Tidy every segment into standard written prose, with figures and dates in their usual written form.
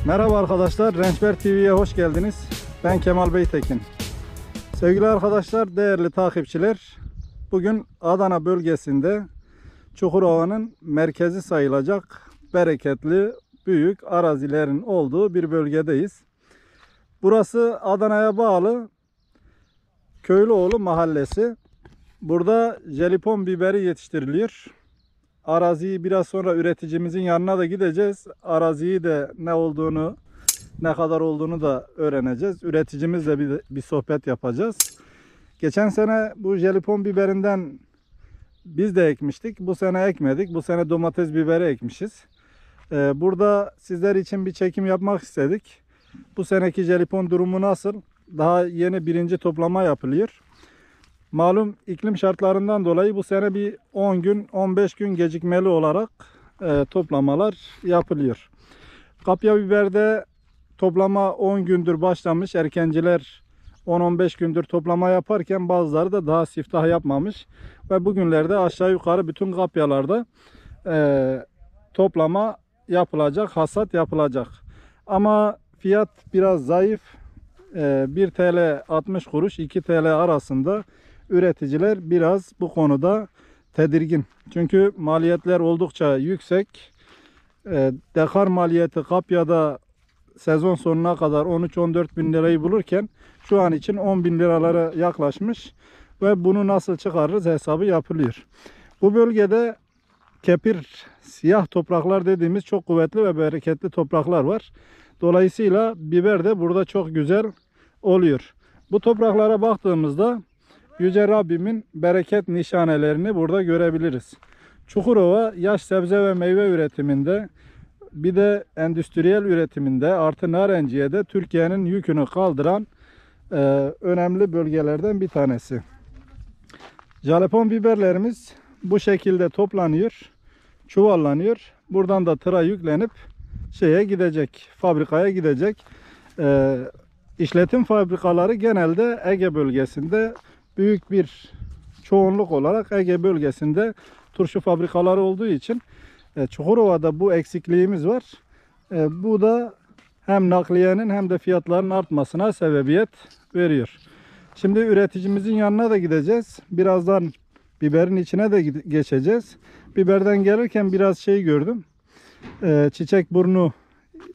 Merhaba arkadaşlar, Rençber TV'ye hoş geldiniz. Ben Kemal Beytekin. Sevgili arkadaşlar, değerli takipçiler, bugün Adana bölgesinde Çukurova'nın merkezi sayılacak bereketli, büyük arazilerin olduğu bir bölgedeyiz. Burası Adana'ya bağlı Köylüoğlu mahallesi. Burada jelipon biberi yetiştiriliyor. Araziyi biraz sonra üreticimizin yanına da gideceğiz. Araziyi de ne olduğunu, ne kadar olduğunu da öğreneceğiz. Üreticimizle bir sohbet yapacağız. Geçen sene bu jelipon biberinden biz de ekmiştik. Bu sene ekmedik. Bu sene domates biberi ekmişiz. Burada sizler için bir çekim yapmak istedik. Bu seneki jelipon durumu nasıl? Daha yeni birinci toplama yapılıyor. Malum iklim şartlarından dolayı bu sene bir 10 gün 15 gün gecikmeli olarak toplamalar yapılıyor. Kapya biberde toplama 10 gündür başlamış. Erkenciler 10-15 gündür toplama yaparken bazıları da daha siftah yapmamış. Ve bugünlerde aşağı yukarı bütün kapyalarda toplama yapılacak, hasat yapılacak. Ama fiyat biraz zayıf. 1 TL 60 kuruş 2 TL arasında. Üreticiler biraz bu konuda tedirgin. Çünkü maliyetler oldukça yüksek. Dekar maliyeti kapyada sezon sonuna kadar 13-14 bin lirayı bulurken şu an için 10 bin liralara yaklaşmış. Ve bunu nasıl çıkarırız hesabı yapılıyor. Bu bölgede kepir, siyah topraklar dediğimiz çok kuvvetli ve bereketli topraklar var. Dolayısıyla biber de burada çok güzel oluyor. Bu topraklara baktığımızda Yüce Rabbimin bereket nişanelerini burada görebiliriz. Çukurova yaş sebze ve meyve üretiminde, bir de endüstriyel üretiminde artı narenciye de Türkiye'nin yükünü kaldıran önemli bölgelerden bir tanesi. Jalapon biberlerimiz bu şekilde toplanıyor, çuvallanıyor. Buradan da tıra yüklenip şeye gidecek, fabrikaya gidecek. İşletim fabrikaları genelde Ege bölgesinde, büyük bir çoğunluk olarak Ege bölgesinde turşu fabrikaları olduğu için Çukurova'da bu eksikliğimiz var. Bu da hem nakliyenin hem de fiyatların artmasına sebebiyet veriyor. Şimdi üreticimizin yanına da gideceğiz. Birazdan biberin içine de geçeceğiz. Biberden gelirken biraz şey gördüm. Çiçek burnu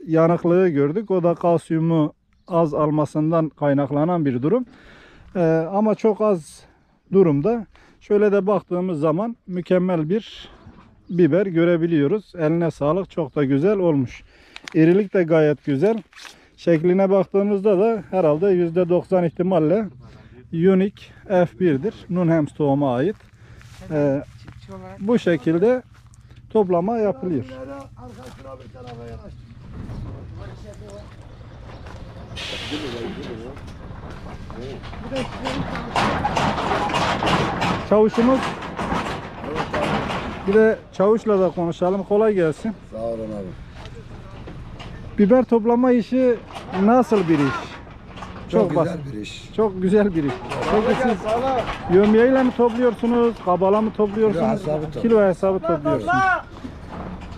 yanıklığı gördük. O da kalsiyumu az almasından kaynaklanan bir durum. Ama çok az durumda. Şöyle de baktığımız zaman mükemmel bir biber görebiliyoruz. Eline sağlık, çok da güzel olmuş. İrilik de gayet güzel. Şekline baktığımızda da herhalde %90 ihtimalle Unique F1'dir. Nunhems tohuma ait. Bu şekilde toplama yapılıyor. Çavuşumuz, bir de çavuşla da konuşalım. Kolay gelsin. Sağ olun abi. Biber toplama işi nasıl bir iş? Çok güzel basit bir iş. Çok güzel bir iş. Peki siz yövmiyeyle mi topluyorsunuz? Kabala mı topluyorsunuz? Kilo hesabı topluyorsunuz.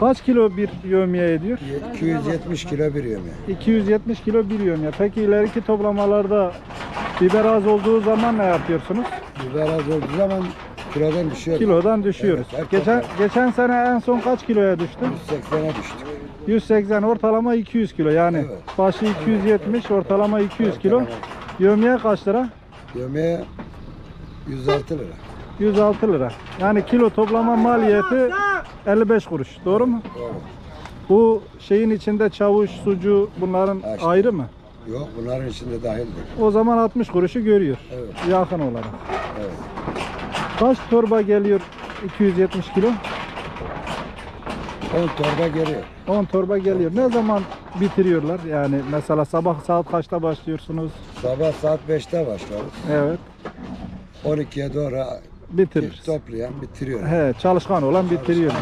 Kaç kilo bir yövmiye ediyor? 270 kilo bir yövmiye. 270 kilo bir yövmiye. Peki ileriki toplamalarda biber az olduğu zaman ne yapıyorsunuz? Biber az olduğu zaman kilodan düşüyor. Kilodan düşüyoruz. Evet, geçen sene en son kaç kiloya düştü? 180'e düştü. 180, ortalama 200 kilo. Yani Evet. başı 270, ortalama 200 kilo. Yövmiye kaç lira? Yövmiye 106 lira. 106 lira. Yani kilo toplama maliyeti 55 kuruş. Doğru mu? Doğru. Bu şeyin içinde çavuş, sucu bunların Ha, işte. ayrı mı? Yok, bunların içinde dahildir. O zaman 60 kuruşu görüyor. Evet. Yakın olarak. Evet. Kaç torba geliyor 270 kilo? 10 torba geliyor. 10 torba geliyor. Ne zaman bitiriyorlar? Yani mesela sabah saat kaçta başlıyorsunuz? Sabah saat 5'te başlarız. Evet. 12'ye doğru Bitiririz. toplayan bitiriyor. He, çalışkan olan bitiriyor.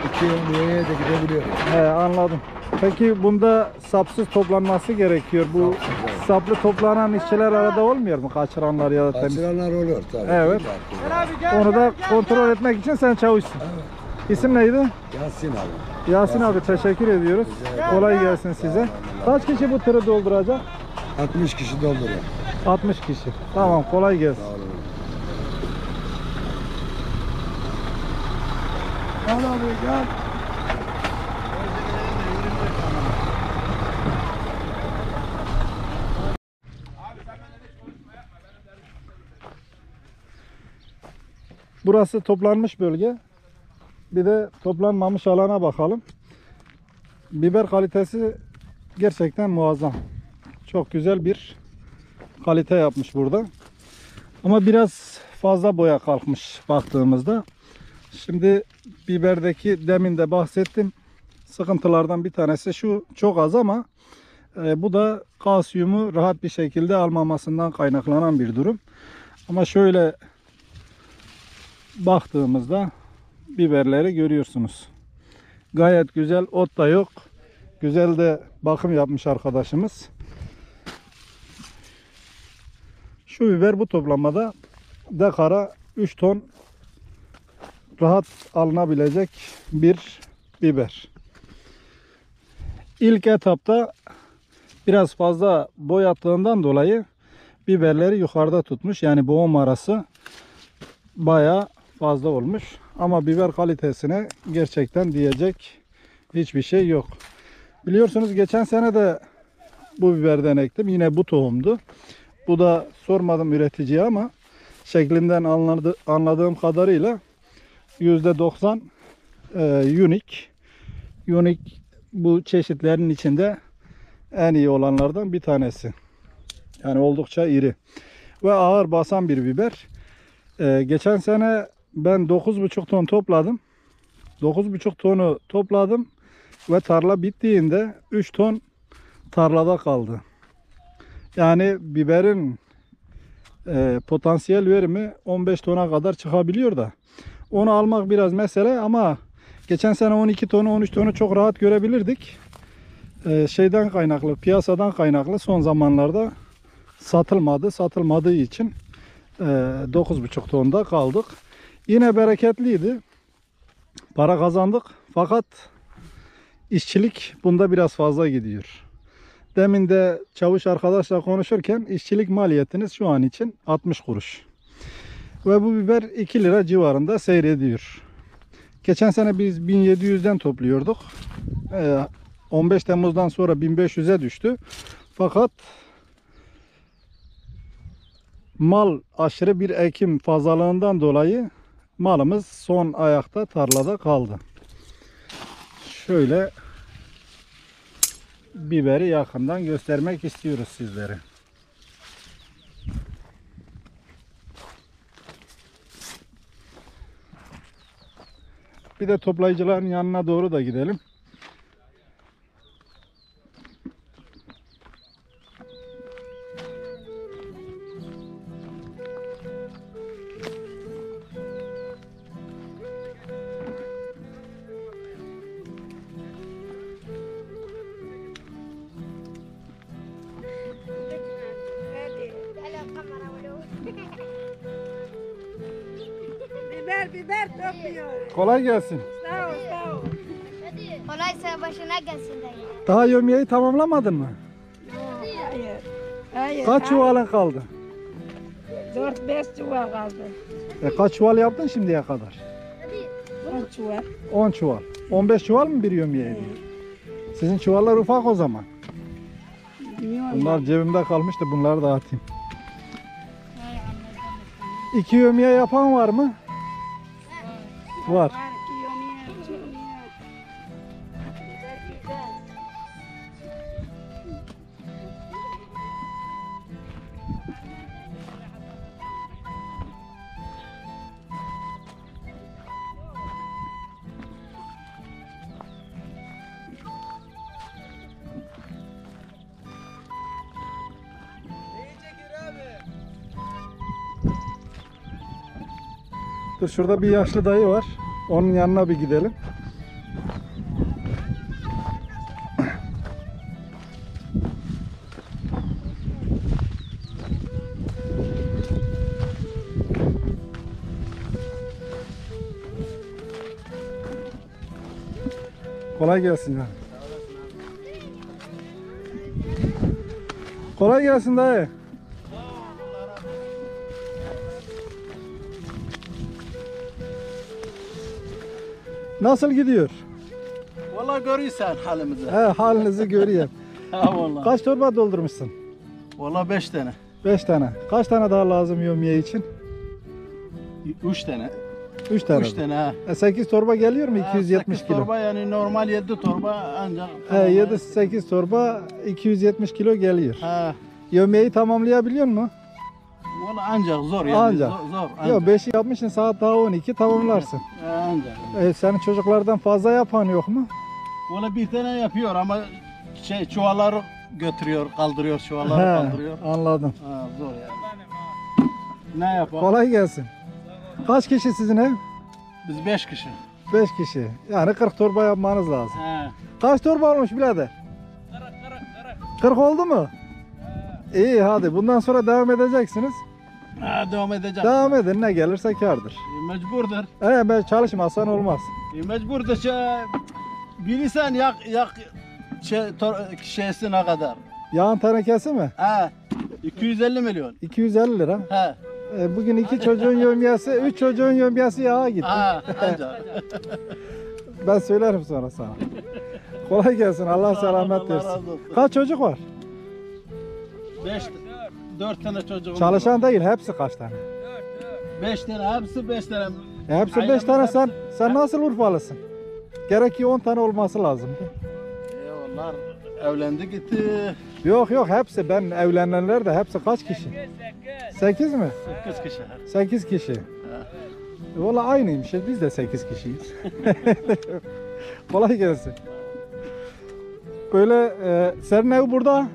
İki yövmiyeye de gidebiliyor. He, anladım. Peki bunda sapsız toplanması gerekiyor. Bu Sapsız, saplı toplanan işçiler arada olmuyor mu? Kaçıranlar ya da temiz. Kaçıranlar oluyor tabii. Evet. Onu da kontrol etmek için sen çavuşsun. Evet. İsim neydi? Yasin abi. Yasin abi teşekkür ediyoruz. Kolay gelsin size. Kaç kişi bu tırı dolduracak? 60 kişi dolduruyor. 60 kişi. Tamam, kolay gelsin. Sağ olun. Gel abi gel. Burası toplanmış bölge. Bir de toplanmamış alana bakalım. Biber kalitesi gerçekten muazzam. Çok güzel bir kalite yapmış burada. Ama biraz fazla boya kalkmış baktığımızda. Şimdi biberdeki demin de bahsettim. Sıkıntılardan bir tanesi şu, çok az ama bu da kalsiyumu rahat bir şekilde almamasından kaynaklanan bir durum. Ama şöyle baktığımızda biberleri görüyorsunuz. Gayet güzel, ot da yok. Güzel de bakım yapmış arkadaşımız. Şu biber bu toplamada dekara 3 ton rahat alınabilecek bir biber. İlk etapta biraz fazla boyattığından dolayı biberleri yukarıda tutmuş. Yani boğum arası bayağı fazla olmuş. Ama biber kalitesine gerçekten diyecek hiçbir şey yok. Biliyorsunuz geçen sene de bu biberden ektim. Yine bu tohumdu. Bu da sormadım üreticiye ama şeklinden anladığım kadarıyla %90 unique. Unique bu çeşitlerin içinde en iyi olanlardan bir tanesi. Yani oldukça iri. Ve ağır basan bir biber. Geçen sene ben 9,5 ton topladım. 9,5 tonu topladım. Ve tarla bittiğinde 3 ton tarlada kaldı. Yani biberin potansiyel verimi 15 tona kadar çıkabiliyor da. Onu almak biraz mesele ama geçen sene 12 tonu 13 tonu çok rahat görebilirdik. Şeyden kaynaklı, piyasadan kaynaklı son zamanlarda satılmadığı için 9,5 tonda kaldık. Yine bereketliydi. Para kazandık fakat işçilik bunda biraz fazla gidiyor. Demin de çavuş arkadaşla konuşurken işçilik maliyetiniz şu an için 60 kuruş. Ve bu biber 2 lira civarında seyrediyor. Geçen sene biz 1700'den topluyorduk. 15 Temmuz'dan sonra 1500'e düştü. Fakat mal aşırı bir ekim fazlalığından dolayı malımız son ayakta tarlada kaldı. Şöyle biberi yakından göstermek istiyoruz sizlere. Bir de toplayıcıların yanına doğru da gidelim. Biber topluyor. Kolay gelsin. Sağ ol sağ ol. Kolaysa başına gelsin dayı. Daha yömiyeyi tamamlamadın mı? Hayır. Hayır. Kaç çuvalın kaldı? 4-5 çuval kaldı. Kaç çuval yaptın şimdiye kadar? 10 çuval. 10 çuval. 15 çuval mı bir yömiyeydi? Sizin çuvallar ufak o zaman. Bilmiyorum. Bunlar cebimde kalmıştı. Bunları dağıtayım. 2 yömiye yapan var mı? Var. Var ki yomuyor. Dur, şurada bir yaşlı dayı var. Onun yanına bir gidelim. Kolay gelsin ya. Kolay gelsin dayı. Nasıl gidiyor? Vallahi görüyorsun halimizi. He, halinizi göreyim. Ha vallahi. Kaç torba doldurmuşsun? Vallahi 5 tane. 5 tane. Kaç tane daha lazım yomiye için? 3 tane. 3 tane. 3 tane ha. 8 torba geliyor mu? 270 8 kilo. torba yani normal 7 torba ancak. 7-8 torba 270 kilo geliyor. Ha. Yomiyeyi tamamlayabiliyor mu? Vallahi ancak zor yani. Ancak. Zor. Yok 5'i yapmışsın, saat daha 12 tamamlarsın. Ancak. Senin çocuklardan fazla yapan yok mu? Vallahi bir tane yapıyor ama çuvalları götürüyor, kaldırıyor, çuvalları He, kaldırıyor. anladım. Ha, zor yani. Ne yapalım? Kolay gelsin. Kaç kişi sizin ev? Biz 5 kişi. 5 kişi. Yani 40 torba yapmanız lazım. He. Kaç torba olmuş birader? 40 oldu mu? İyi hadi bundan sonra devam edeceksiniz. Ha, devam edeceğiz. Devam edin, ne gelirse kârdır. Mecburdur. Ben çalışmazsan olmaz. Mecburdur. Bilirsen yak şeysine kadar. Yağın tenekesi mi? Ha. 250 milyon. 250 lira. Ha. Bugün 2 çocuğun yömyesi, 3 çocuğun yömyesi yağa gitti. Ha. Ancak. Ben söylerim sonra sana. Kolay gelsin, Allah selamet Allah versin. razı olsun. Kaç çocuk var? 4 tane çocuğum Çalışan değil, hepsi kaç tane? 5 tane, hepsi 5 tane. Hepsi 5 Ailemizde tane, hepsi- sen nasıl Urfalısın? Gerek ki 10 tane olması lazım. Onlar evlendi gitti. Yok hepsi, ben evlenenler de hepsi kaç kişi? 8 mi? 8 kişi. 8 kişi. Valla aynıymışız, biz de 8 kişiyiz. Kolay gelsin. Böyle senin ev burada.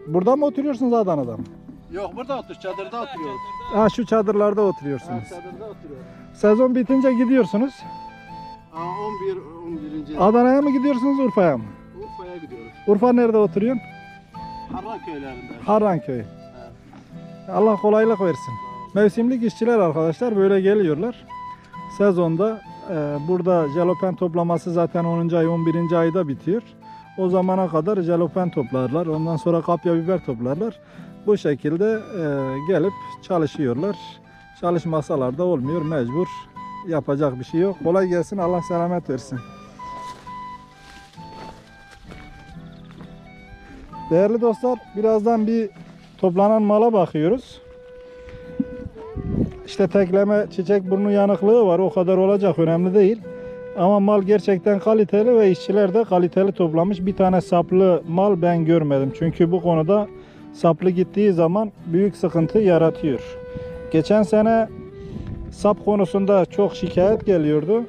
Burada mı oturuyorsunuz, Adana'da mı? Yok burada otur, çadırda oturuyoruz. Ha, şu çadırlarda Ha, oturuyorsunuz. çadırda oturuyoruz. Sezon bitince gidiyorsunuz. Ha, 11. Adana'ya mı gidiyorsunuz, Urfa'ya mı? Urfa'ya gidiyoruz. Urfa nerede oturuyorsun? Harran köylerinde. Harranköy. Allah kolaylık versin. Mevsimlik işçiler arkadaşlar böyle geliyorlar. Sezonda burada jalopen toplaması zaten 10. ay 11. ayda bitiyor. O zamana kadar jalopen toplarlar. Ondan sonra kapya biber toplarlar. Bu şekilde gelip çalışıyorlar. Çalışmasalar da olmuyor, mecbur. Yapacak bir şey yok. Kolay gelsin, Allah selamet versin. Değerli dostlar, birazdan bir toplanan mala bakıyoruz. İşte tekleme, çiçek burnu yanıklığı var. O kadar olacak, önemli değil. Ama mal gerçekten kaliteli ve işçiler de kaliteli toplamış. Bir tane saplı mal ben görmedim. Çünkü bu konuda saplı gittiği zaman büyük sıkıntı yaratıyor. Geçen sene sap konusunda çok şikayet geliyordu.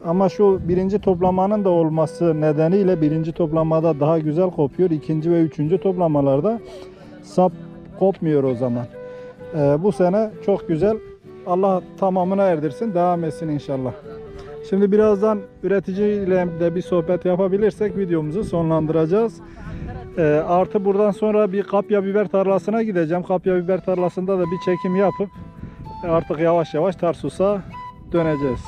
Ama şu birinci toplamanın da olması nedeniyle birinci toplamada daha güzel kopuyor. İkinci ve üçüncü toplamalarda sap kopmuyor o zaman. Bu sene çok güzel. Allah tamamına erdirsin. Devam etsin inşallah. Şimdi birazdan üreticiyle de bir sohbet yapabilirsek videomuzu sonlandıracağız. Artı buradan sonra bir kapya biber tarlasına gideceğim. Kapya biber tarlasında da bir çekim yapıp artık yavaş yavaş Tarsus'a döneceğiz.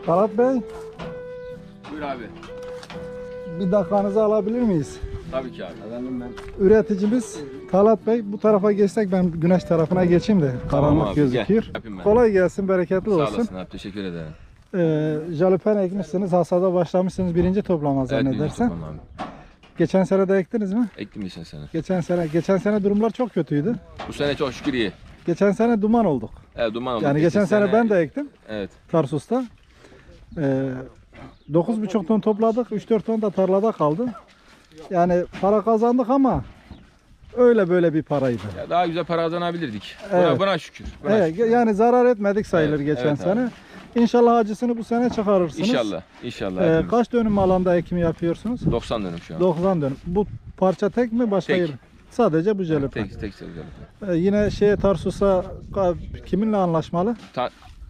Talat Bey, Buyur abi. bir dakikanızı alabilir miyiz? Tabii ki abi. Efendim ben. Üreticimiz Talat Bey, bu tarafa geçsek, ben güneş tarafına geçeyim de Tamam karanlık abi, gözüküyor. gel, yapayım ben. Kolay gelsin, bereketli Sağ olsun. olasın abi. Teşekkür ederim. Jalapeno ekmişsiniz, hasada başlamışsınız birinci toplama zannedersem. Evet, abi. Geçen sene de ektiniz mi? Ektim geçen sene. Geçen sene durumlar çok kötüydü. Bu sene çok şükür iyi. Geçen sene duman olduk. Evet, duman oldu. Yani geçen sene ben de ektim Evet. Tarsus'ta. 9,5 ton topladık, 3-4 ton da tarlada kaldı. Yani para kazandık ama öyle böyle bir paraydı. Ya daha güzel para kazanabilirdik. Evet. Buna şükür. Buna Evet, şükür. yani zarar etmedik sayılır Evet, geçen evet abi. sene. İnşallah acısını bu sene çıkarırsınız. İnşallah. İnşallah. hepimiz. Kaç dönüm alanda ekimi yapıyorsunuz? 90 dönüm şu an. 90 dönüm. Bu parça tek mi başka Tek. yer? Sadece bu jalapeno. Tek güzel. Yine Tarsus'a kiminle anlaşmalı?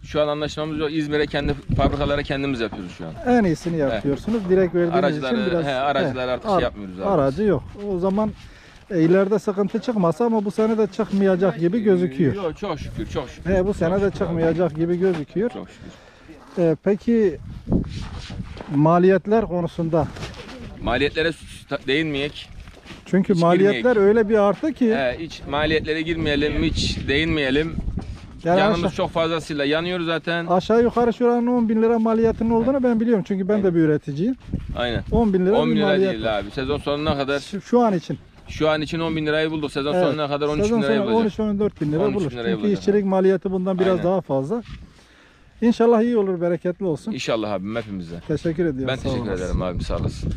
Şu an anlaşmamız yok. İzmir'e kendi fabrikalara kendimiz yapıyoruz şu an. En iyisini yapıyorsunuz. Direkt verdiğiniz için biraz... Aracılar artık şey yapmıyoruz abi. Aracı yok. O zaman ileride sıkıntı çıkmasa ama bu sene de çıkmayacak gibi gözüküyor. Yok, çok şükür, çok şükür. Bu sene de çıkmayacak gibi gözüküyor. Çok şükür. Peki maliyetler konusunda? Maliyetlere değinmeyek. Çünkü Hiç maliyetler girmeyek. öyle bir arttı ki. Hiç maliyetlere girmeyelim, hiç değinmeyelim. Yani Yanımız çok fazlasıyla yanıyor zaten. aşağı yukarı şuranın 10 bin lira maliyetinin olduğunu ben biliyorum. Çünkü ben de bir üreticiyim. Aynen. 10 bin lira 10 bir bin lira maliyet değil var. abi. Sezon sonuna kadar, Şu an için. şu an için 10 bin lirayı bulduk. Sezon Evet. sonuna kadar 13 Sezon bin lirayı sonu bulacak. 13-14 bin lira 13 bulur. bin lirayı Çünkü bulacak. işçilik maliyeti bundan biraz Aynen. daha fazla. İnşallah iyi olur, bereketli olsun. İnşallah abim hepimize. Teşekkür ediyorum. Ben sağ teşekkür olasın. ederim abim, sağ olasın.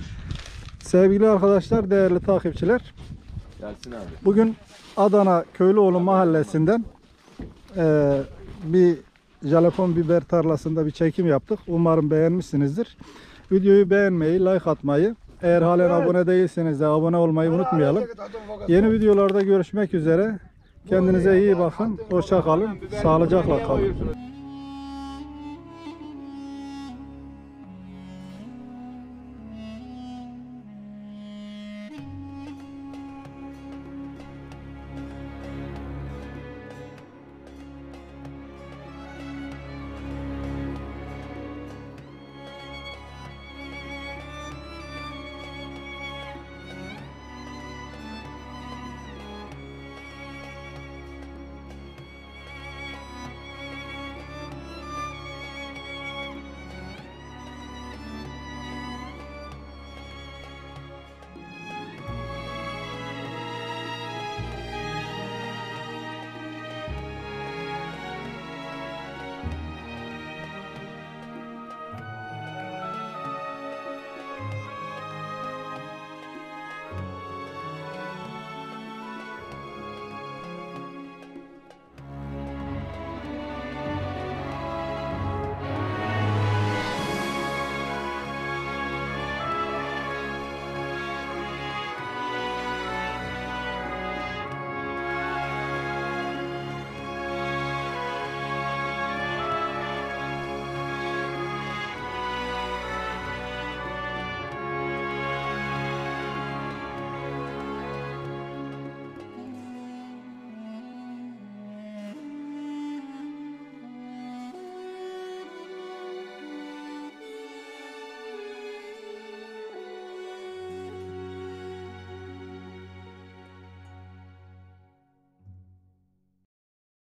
Sevgili arkadaşlar, değerli takipçiler. Gelsin abi. Bugün Adana Köylüoğlu mahallesinden bir jalapeno biber tarlasında bir çekim yaptık. Umarım beğenmişsinizdir. Videoyu beğenmeyi, like atmayı, eğer halen abone değilseniz de abone olmayı unutmayalım. Yeni videolarda görüşmek üzere. Kendinize iyi bakın. Hoşça kalın. Sağlıcakla kalın.